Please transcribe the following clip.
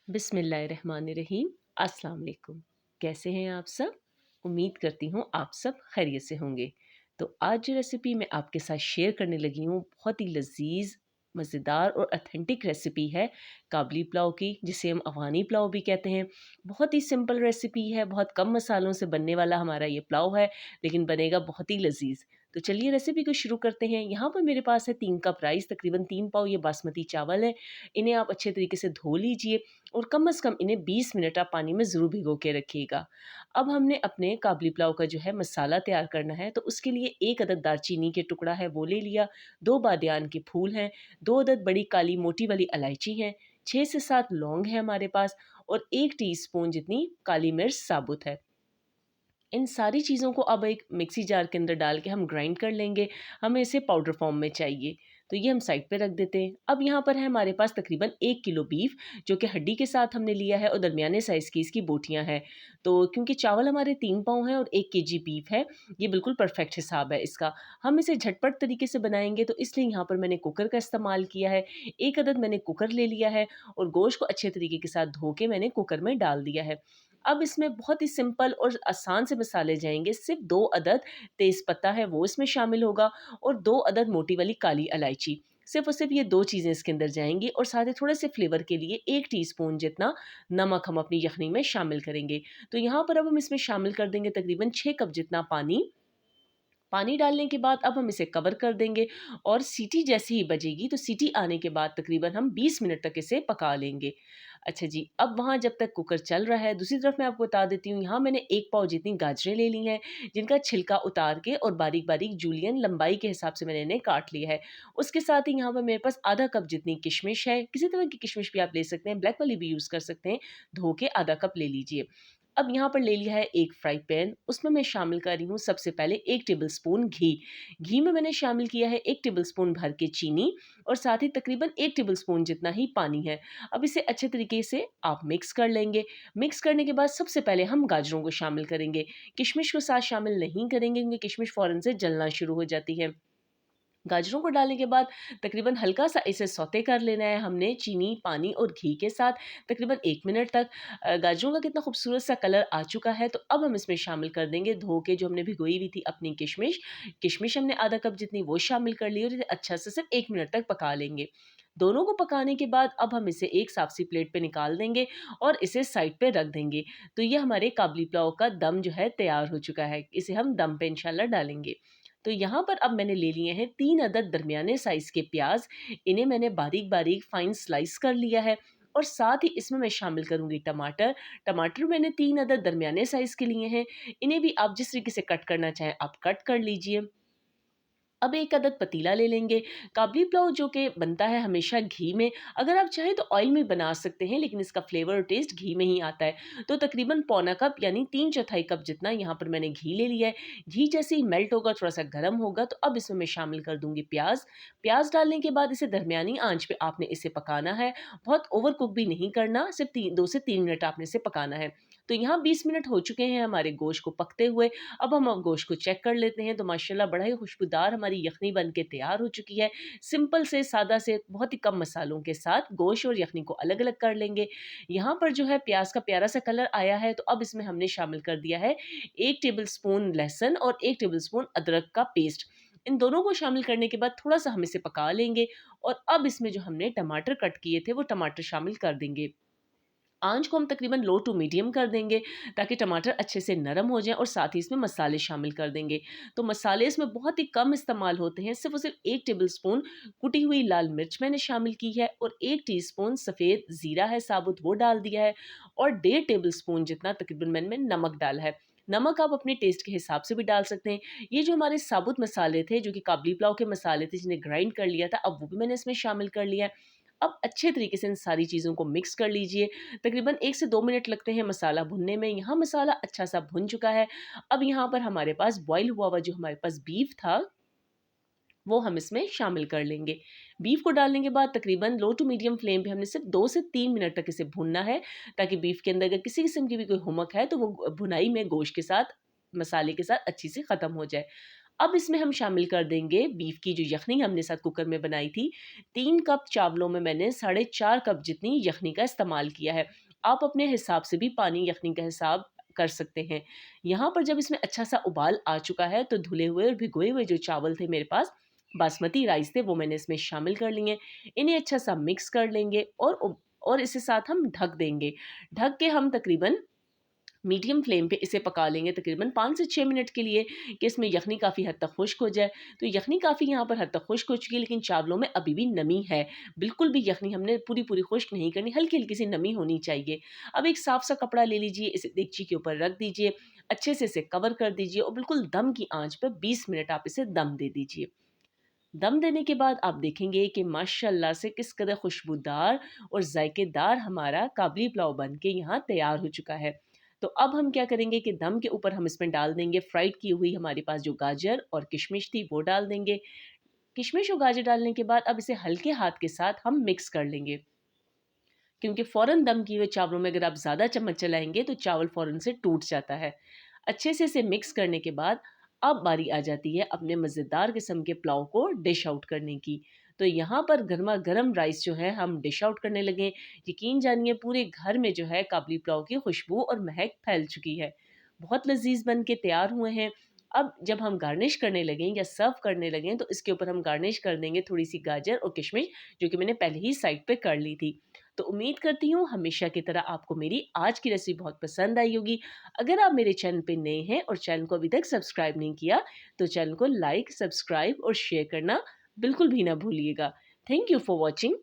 बिस्मिल्लाहिर्रहमानिर्रहीम। अस्सलाम वालेकुम। कैसे हैं आप सब? उम्मीद करती हूँ आप सब खैरियत से होंगे। तो आज जो रेसिपी मैं आपके साथ शेयर करने लगी हूँ बहुत ही लज़ीज़, मज़ेदार और ऑथेंटिक रेसिपी है काबली पुलाव की, जिसे हम अफ़गानी पुलाव भी कहते हैं। बहुत ही सिंपल रेसिपी है, बहुत कम मसालों से बनने वाला हमारा ये पुलाव है, लेकिन बनेगा बहुत ही लज़ीज़। तो चलिए रेसिपी को शुरू करते हैं। यहाँ पर मेरे पास है 3 कप राइस, तकरीबन 3 पाव ये बासमती चावल है। इन्हें आप अच्छे तरीके से धो लीजिए और कम से कम इन्हें 20 मिनट आप पानी में ज़रूर भिगो के रखिएगा। अब हमने अपने काबली पुलाव का जो है मसाला तैयार करना है, तो उसके लिए 1 अदद दालचीनी के टुकड़ा है वो ले लिया, 2 बादियान के फूल हैं, 2 अदद बड़ी काली मोटी वाली इलायची हैं, 6 से 7 लौंग हैं हमारे पास और 1 टीस्पून जितनी काली मिर्च साबुत है। इन सारी चीज़ों को अब एक मिक्सी जार के अंदर डाल के हम ग्राइंड कर लेंगे। हमें इसे पाउडर फॉर्म में चाहिए, तो ये हम साइड पे रख देते हैं। अब यहाँ पर है हमारे पास तकरीबन 1 किलो बीफ, जो कि हड्डी के साथ हमने लिया है और दरमियाने साइज़ की इसकी बोटियाँ हैं। तो क्योंकि चावल हमारे 3 पाव हैं और 1 केजी बीफ है, ये बिल्कुल परफेक्ट हिसाब है इसका। हम इसे झटपट तरीके से बनाएँगे, तो इसलिए यहाँ पर मैंने कुकर का इस्तेमाल किया है। 1 अदद मैंने कुकर ले लिया है और गोश्त को अच्छे तरीके के साथ धो के मैंने कुकर में डाल दिया है। अब इसमें बहुत ही सिंपल और आसान से मसाले जाएँगे। सिर्फ़ 2 अदद तेज़पत्ता है वो इसमें शामिल होगा और 2 अदद मोटी वाली काली इलायची। सिर्फ़ और सिर्फ़ ये 2 चीज़ें इसके अंदर जाएँगी और साथ ही थोड़े-से फ्लेवर के लिए 1 टीस्पून जितना नमक हम अपनी यखनी में शामिल करेंगे। तो यहाँ पर अब हम इसमें शामिल कर देंगे तकरीबन 6 कप जितना पानी। पानी डालने के बाद अब हम इसे कवर कर देंगे और सीटी जैसे ही बजेगी, तो सीटी आने के बाद तकरीबन हम 20 मिनट तक इसे पका लेंगे। अच्छा जी, अब वहाँ जब तक कुकर चल रहा है, दूसरी तरफ मैं आपको बता देती हूँ, यहाँ मैंने 1 पाव जितनी गाजरें ले ली हैं, जिनका छिलका उतार के और बारीक-बारीक जूलियन लंबाई के हिसाब से मैंने इन्हें काट लिया है। उसके साथ ही यहाँ पर मेरे पास आधा कप जितनी किशमिश है, किसी तरह की किशमिश भी आप ले सकते हैं, ब्लैक वाली भी यूज़ कर सकते हैं, धो के आधा कप ले लीजिए। अब यहाँ पर ले लिया है एक फ्राई पैन, उसमें मैं शामिल कर रही हूँ सबसे पहले 1 टेबलस्पून घी। घी में मैंने शामिल किया है 1 टेबलस्पून भर के चीनी और साथ ही तकरीबन 1 टेबलस्पून जितना ही पानी है। अब इसे अच्छे तरीके से आप मिक्स कर लेंगे। मिक्स करने के बाद सबसे पहले हम गाजरों को शामिल करेंगे। किशमिश को साथ शामिल नहीं करेंगे क्योंकि किशमिश फ़ौरन से जलना शुरू हो जाती है। गाजरों को डालने के बाद तकरीबन हल्का-सा इसे सौते कर लेना है हमने चीनी, पानी और घी के साथ तकरीबन 1 मिनट तक। गाजरों का कितना खूबसूरत सा कलर आ चुका है, तो अब हम इसमें शामिल कर देंगे धो के जो हमने भिगोई हुई थी अपनी किशमिश। किशमिश हमने आधा कप जितनी वो शामिल कर ली और इसे अच्छा से सिर्फ 1 मिनट तक पका लेंगे। दोनों को पकाने के बाद अब हम इसे एक साफ-सी प्लेट पे निकाल देंगे और इसे साइड पे रख देंगे। तो ये हमारे काबली पुलाव का दम जो है तैयार हो चुका है। इसे हम दम पे इंशाल्लाह डालेंगे। तो यहाँ पर अब मैंने ले लिए हैं 3 अदद दरमियाने साइज़ के प्याज़। इन्हें मैंने बारीक-बारीक फ़ाइन स्लाइस कर लिया है और साथ ही इसमें मैं शामिल करूँगी टमाटर। टमाटर मैंने 3 अदद दरमियाने साइज़ के लिए हैं। इन्हें भी आप जिस तरीके से कट करना चाहें आप कट कर लीजिए। अब 1 अदद पतीला ले लेंगे। काबली पुलाव जो कि बनता है हमेशा घी में, अगर आप चाहें तो ऑयल में बना सकते हैं, लेकिन इसका फ्लेवर और टेस्ट घी में ही आता है। तो तकरीबन पौना कप यानी 3/4 कप जितना यहाँ पर मैंने घी ले लिया है। घी जैसे ही मेल्ट होगा, थोड़ा-सा गरम होगा, तो अब इसमें मैं शामिल कर दूँगी प्याज़। प्याज़ डालने के बाद इसे दरमियानी आँच पे आपने इसे पकाना है। बहुत ओवर कुक भी नहीं करना, सिर्फ़ 2 से 3 मिनट आपने इसे पकाना है। तो यहाँ 20 मिनट हो चुके हैं हमारे गोश्त को पकते हुए। अब हम गोश्त को चेक कर लेते हैं, तो माशाल्लाह बड़ा ही खुशबूदार हमारी यखनी बन के तैयार हो चुकी है। सिंपल से, सादा से, बहुत ही कम मसालों के साथ गोश्त और यखनी को अलग-अलग कर लेंगे। यहाँ पर जो है प्याज़ का प्यारा-सा कलर आया है, तो अब इसमें हमने शामिल कर दिया है 1 टेबलस्पून लहसुन और 1 टेबलस्पून अदरक का पेस्ट। इन दोनों को शामिल करने के बाद थोड़ा-सा हम इसे पका लेंगे और अब इसमें जो हमने टमाटर कट किए थे, वो टमाटर शामिल कर देंगे। आँच को हम तकरीबन लो टू मीडियम कर देंगे ताकि टमाटर अच्छे से नरम हो जाएँ और साथ ही इसमें मसाले शामिल कर देंगे। तो मसाले इसमें बहुत ही कम इस्तेमाल होते हैं, सिर्फ़ और सिर्फ 1 टेबलस्पून कुटी हुई लाल मिर्च मैंने शामिल की है और 1 टीस्पून सफ़ेद ज़ीरा है साबुत वो डाल दिया है और 1.5 टेबलस्पून जितना तकरीबन मैंने नमक डाला है। नमक आप अपने टेस्ट के हिसाब से भी डाल सकते हैं। ये जो हमारे साबुत मसाले थे, जो कि काबली पुलाव के मसाले थे जिन्हें ग्राइंड कर लिया था, अब वो भी मैंने इसमें शामिल कर लिया है। अब अच्छे तरीके से इन सारी चीज़ों को मिक्स कर लीजिए। तकरीबन 1 से 2 मिनट लगते हैं मसाला भुनने में। यहाँ मसाला अच्छा-सा भुन चुका है। अब यहाँ पर हमारे पास बॉयल हुआ हुआ जो हमारे पास बीफ था, वो हम इसमें शामिल कर लेंगे। बीफ को डालने के बाद तकरीबन लो टू मीडियम फ्लेम पे हमने सिर्फ 2 से 3 मिनट तक इसे भूनना है, ताकि बीफ के अंदर अगर किसी किस्म की भी कोई हुमक है, तो वो भुनाई में गोश्त के साथ, मसाले के साथ अच्छी से ख़त्म हो जाए। अब इसमें हम शामिल कर देंगे बीफ की जो यखनी हमने साथ कुकर में बनाई थी। 3 कप चावलों में मैंने 4.5 कप जितनी यखनी का इस्तेमाल किया है। आप अपने हिसाब से भी पानी यखनी का हिसाब कर सकते हैं। यहाँ पर जब इसमें अच्छा सा उबाल आ चुका है तो धुले हुए और भिगोए हुए जो चावल थे मेरे पास, बासमती राइस थे, वो मैंने इसमें शामिल कर लिए। इन्हें अच्छा सा मिक्स कर लेंगे और इसे साथ हम ढक देंगे। ढक के हम तकरीबन मीडियम फ्लेम पे इसे पका लेंगे तकरीबन 5 से 6 मिनट के लिए कि इसमें यखनी काफ़ी हद तक खुश्क हो जाए। तो यखनी काफ़ी यहाँ पर हद तक खुश्क हो चुकी है, लेकिन चावलों में अभी भी नमी है। बिल्कुल भी यखनी हमने पूरी-पूरी खुश्क नहीं करनी, हल्की-हल्की सी नमी होनी चाहिए। अब एक साफ-सा कपड़ा ले लीजिए, इसे देगची के ऊपर रख दीजिए, अच्छे से इसे कवर कर दीजिए और बिल्कुल दम की आँच पर 20 मिनट आप इसे दम दे दीजिए। दम देने के बाद आप देखेंगे कि माशाल्लाह से किस कदर खुशबूदार और जायकेदार हमारा काबली पुलाव बन के यहाँ तैयार हो चुका है। तो अब हम क्या करेंगे कि दम के ऊपर हम इसमें डाल देंगे फ्राइड की हुई हमारे पास जो गाजर और किशमिश थी वो डाल देंगे। किशमिश और गाजर डालने के बाद अब इसे हल्के हाथ के साथ हम मिक्स कर लेंगे, क्योंकि फ़ौरन दम किए हुए चावलों में अगर आप ज़्यादा चम्मच चलाएँगे तो चावल फ़ौरन से टूट जाता है। अच्छे से इसे मिक्स करने के बाद अब बारी आ जाती है अपने मज़ेदार किस्म के पुलाव को डिश आउट करने की। तो यहाँ पर गरमा-गरम राइस जो है हम डिश आउट करने लगे। यकीन जानिए पूरे घर में जो है काबली पुलाव की खुशबू और महक फैल चुकी है। बहुत लज़ीज़ बन के तैयार हुए हैं। अब जब हम गार्निश करने लगें या सर्व करने लगें तो इसके ऊपर हम गार्निश कर देंगे थोड़ी-सी गाजर और किशमिश, जो कि मैंने पहले ही साइड पे कर ली थी। तो उम्मीद करती हूँ हमेशा की तरह आपको मेरी आज की रेसिपी बहुत पसंद आई होगी। अगर आप मेरे चैनल पे नए हैं और चैनल को अभी तक सब्सक्राइब नहीं किया, तो चैनल को लाइक, सब्सक्राइब और शेयर करना बिल्कुल भी ना भूलिएगा। Thank you for watching.